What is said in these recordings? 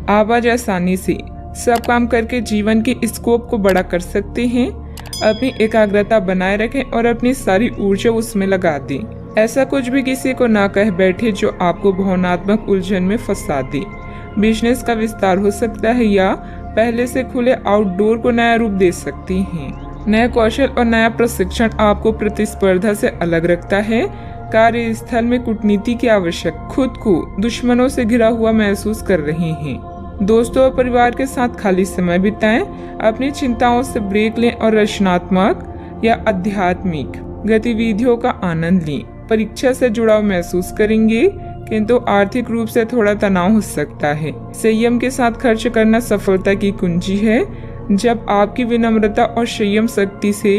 आप आज आसानी से सब काम करके जीवन के स्कोप को बड़ा कर सकते हैं। अपनी एकाग्रता बनाए रखें और अपनी सारी ऊर्जा उसमें लगा दें। ऐसा कुछ भी किसी को ना कह बैठे जो आपको भावनात्मक उलझन में फंसा दे। बिजनेस का विस्तार हो सकता है या पहले से खुले आउटडोर को नया रूप दे सकती हैं। नया कौशल और नया प्रशिक्षण आपको प्रतिस्पर्धा से अलग रखता है। कार्यस्थल में कूटनीति की आवश्यक, खुद को दुश्मनों से घिरा हुआ महसूस कर रहे हैं। दोस्तों और परिवार के साथ खाली समय बिताएं। अपनी चिंताओं से ब्रेक लें और रचनात्मक या आध्यात्मिक गतिविधियों का आनंद लें। परीक्षा से जुड़ाव महसूस करेंगे किंतु आर्थिक रूप से थोड़ा तनाव हो सकता है। संयम के साथ खर्च करना सफलता की कुंजी है। जब आपकी विनम्रता और संयम शक्ति से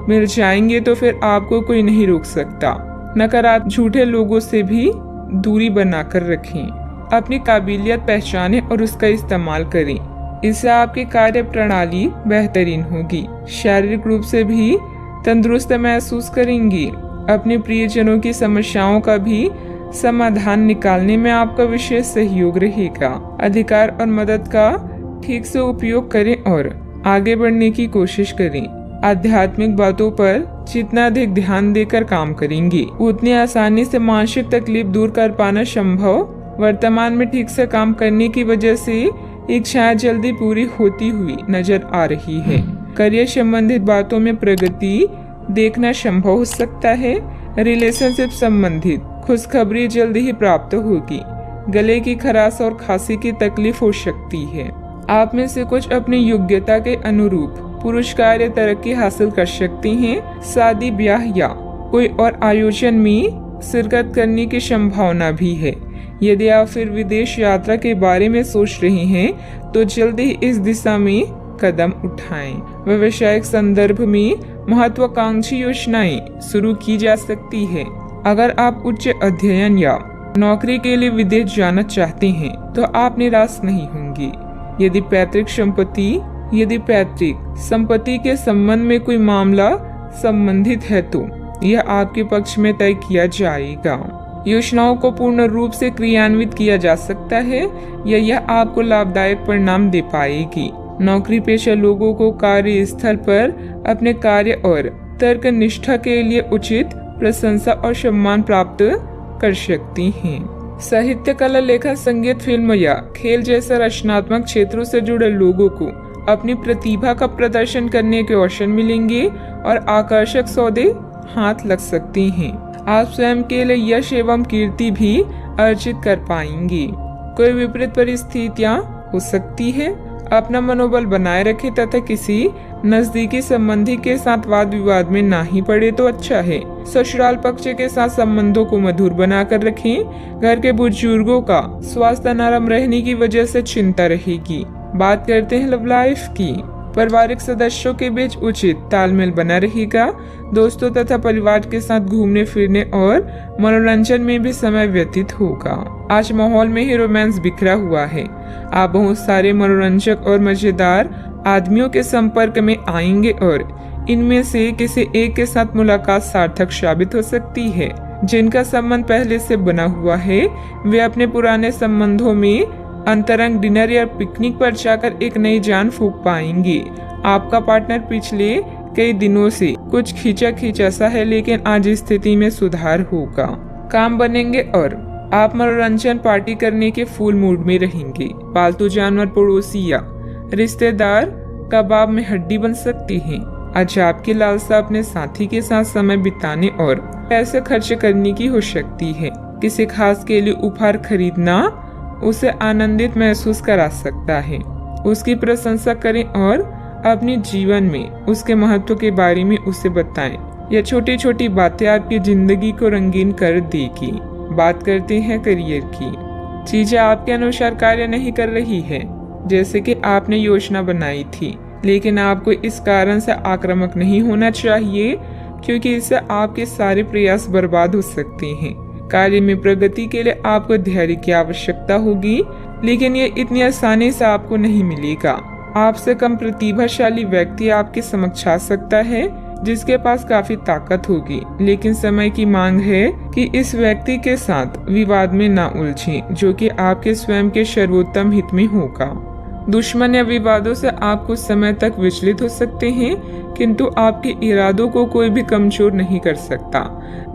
मिल जाएंगे तो फिर आपको कोई नहीं रोक सकता। नकारात्मक झूठे लोगों से भी दूरी बनाकर रखें। अपनी काबिलियत पहचानें और उसका इस्तेमाल करें। इससे आपकी कार्य प्रणाली बेहतरीन होगी। शारीरिक रूप से भी तंदुरुस्त महसूस करेंगी। अपने प्रियजनों की समस्याओं का भी समाधान निकालने में आपका विशेष सहयोग रहेगा। अधिकार और मदद का ठीक से उपयोग करें और आगे बढ़ने की कोशिश करें। आध्यात्मिक बातों पर जितना अधिक ध्यान देकर काम करेंगे उतनी आसानी से मानसिक तकलीफ दूर कर पाना संभव। वर्तमान में ठीक से काम करने की वजह से इच्छाएं जल्दी पूरी होती हुई नजर आ रही है। करियर संबंधित बातों में प्रगति देखना संभव हो सकता है। रिलेशनशिप संबंधित खुशखबरी जल्दी ही प्राप्त होगी। गले की खराश और खांसी की तकलीफ हो सकती है। आप में से कुछ अपनी योग्यता के अनुरूप पुरस्कार या तरक्की हासिल कर सकते हैं। शादी ब्याह या कोई और आयोजन में शिरकत करने की संभावना भी है। यदि आप फिर विदेश यात्रा के बारे में सोच रहे हैं तो जल्दी इस दिशा में कदम उठाएं। व्यावसायिक संदर्भ में महत्वाकांक्षी योजनाएं शुरू की जा सकती है। अगर आप उच्च अध्ययन या नौकरी के लिए विदेश जाना चाहते हैं तो आप निराश नहीं होंगे। यदि पैतृक संपत्ति के संबंध में कोई मामला संबंधित है तो यह आपके पक्ष में तय किया जाएगा। योजनाओं को पूर्ण रूप से क्रियान्वित किया जा सकता है या यह आपको लाभदायक परिणाम दे पाएगी। नौकरी पेशा लोगों को कार्यस्थल पर अपने कार्य और तर्क निष्ठा के लिए उचित प्रशंसा और सम्मान प्राप्त कर सकती हैं। साहित्य, कला, लेखन, संगीत, फिल्म या खेल जैसे रचनात्मक क्षेत्रों से जुड़े लोगों को अपनी प्रतिभा का प्रदर्शन करने के अवसर मिलेंगे और आकर्षक सौदे हाथ लग सकती हैं। आप स्वयं के लिए यश एवं कीर्ति भी अर्जित कर पाएंगे। कोई विपरीत परिस्थितियां हो सकती है। अपना मनोबल बनाए रखें तथा किसी नजदीकी संबंधी के साथ वाद विवाद में ना ही पड़े तो अच्छा है। ससुराल पक्ष के साथ संबंधों को मधुर बनाकर रखें। घर के बुजुर्गों का स्वास्थ्य नरम रहने की वजह से चिंता रहेगी। बात करते हैं लव लाइफ की। पारिवारिक सदस्यों के बीच उचित तालमेल बना रहेगा। दोस्तों तथा परिवार के साथ घूमने फिरने और मनोरंजन में भी समय व्यतीत होगा। आज माहौल में ही रोमांस बिखरा हुआ है। आप बहुत सारे मनोरंजक और मजेदार आदमियों के संपर्क में आएंगे और इनमें से किसी एक के साथ मुलाकात सार्थक साबित हो सकती है। जिनका संबंध पहले से बना हुआ है वे अपने पुराने संबंधों में अंतरंग डिनर या पिकनिक पर जाकर एक नई जान फूंक पाएंगे। आपका पार्टनर पिछले कई दिनों से कुछ खींचा सा है लेकिन आज स्थिति में सुधार होगा। काम बनेंगे और आप मनोरंजन पार्टी करने के फुल मूड में रहेंगे। पालतू जानवर, पड़ोसी या रिश्तेदार कबाब में हड्डी बन सकती हैं। आज आपकी लालसा अपने साथी के साथ समय बिताने और पैसे खर्च करने की हो सकती है। किसी खास के लिए उपहार खरीदना उसे आनंदित महसूस करा सकता है। उसकी प्रशंसा करें और अपने जीवन में उसके महत्व के बारे में उसे बताएं। यह छोटी छोटी बातें आपकी जिंदगी को रंगीन कर देगी। बात करते हैं करियर की। चीजें आपके अनुसार कार्य नहीं कर रही है जैसे कि आपने योजना बनाई थी, लेकिन आपको इस कारण से आक्रामक नहीं होना चाहिए क्योंकि इससे आपके सारे प्रयास बर्बाद हो सकते हैं। कार्य में प्रगति के लिए आपको धैर्य की आवश्यकता होगी, लेकिन ये इतनी आसानी से आपको नहीं मिलेगा। आपसे कम प्रतिभाशाली व्यक्ति आपके समक्ष आ सकता है। जिसके पास काफी ताकत होगी, लेकिन समय की मांग है कि इस व्यक्ति के साथ विवाद में ना उलझें, जो कि आपके स्वयं के सर्वोत्तम हित में होगा। दुश्मन या विवादों से आप कुछ समय तक विचलित हो सकते हैं, किंतु आपके इरादों को कोई भी कमजोर नहीं कर सकता।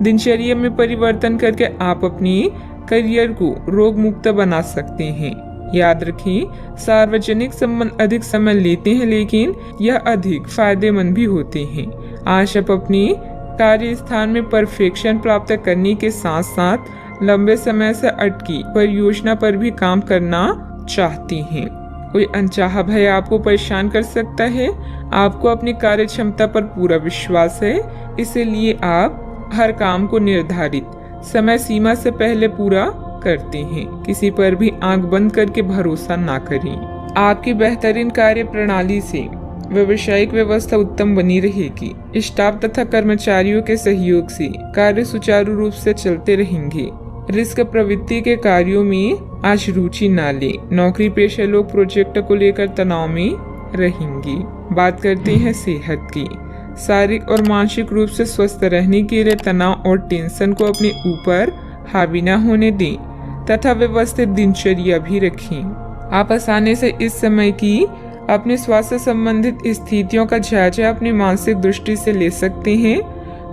दिनचर्या में परिवर्तन करके आप अपनी करियर को रोग मुक्त बना सकते हैं। याद रखें, सार्वजनिक संबंध अधिक समय लेते हैं, लेकिन यह अधिक फायदेमंद भी होते हैं। आज आप अपनी कार्य स्थान में परफेक्शन प्राप्त करने के साथ साथ लंबे समय से अटकी परियोजना पर भी काम करना चाहती हैं। कोई अनचाहा भय आपको परेशान कर सकता है। आपको अपनी कार्य क्षमता पर पूरा विश्वास है, इसलिए आप हर काम को निर्धारित समय सीमा से पहले पूरा करते हैं। किसी पर भी आंख बंद करके भरोसा ना करें। आपकी बेहतरीन कार्य प्रणाली से व्यावसायिक व्यवस्था उत्तम बनी रहेगी। स्टाफ तथा कर्मचारियों के सहयोग से कार्य सुचारू रूप से चलते रहेंगे। रिस्क प्रवृत्ति के कार्यों में आज रुचि ना ले। नौकरी पेशा लोग प्रोजेक्ट को लेकर तनाव में रहेंगे। बात करते हैं सेहत की। शारीरिक और मानसिक रूप से स्वस्थ रहने के लिए तनाव और टेंशन को अपने ऊपर हावी न होने दें तथा व्यवस्थित दिनचर्या भी रखें। आप आसानी से इस समय की अपने स्वास्थ्य संबंधित स्थितियों का जायजा अपनी मानसिक दृष्टि से ले सकते हैं।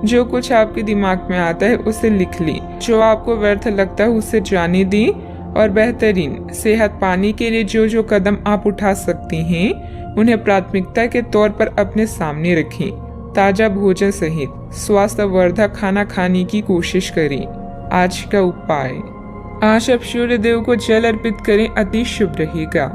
जो कुछ आपके दिमाग में आता है उसे लिख लें। जो आपको व्यर्थ लगता है उसे जाने दें और बेहतरीन सेहत पाने के लिए जो जो कदम आप उठा सकते हैं उन्हें प्राथमिकता के तौर पर अपने सामने रखें। ताजा भोजन सहित स्वास्थ्यवर्धक खाना खाने की कोशिश करें। आज का उपाय, आज आप सूर्य देव को जल अर्पित करें, अति शुभ रहेगा।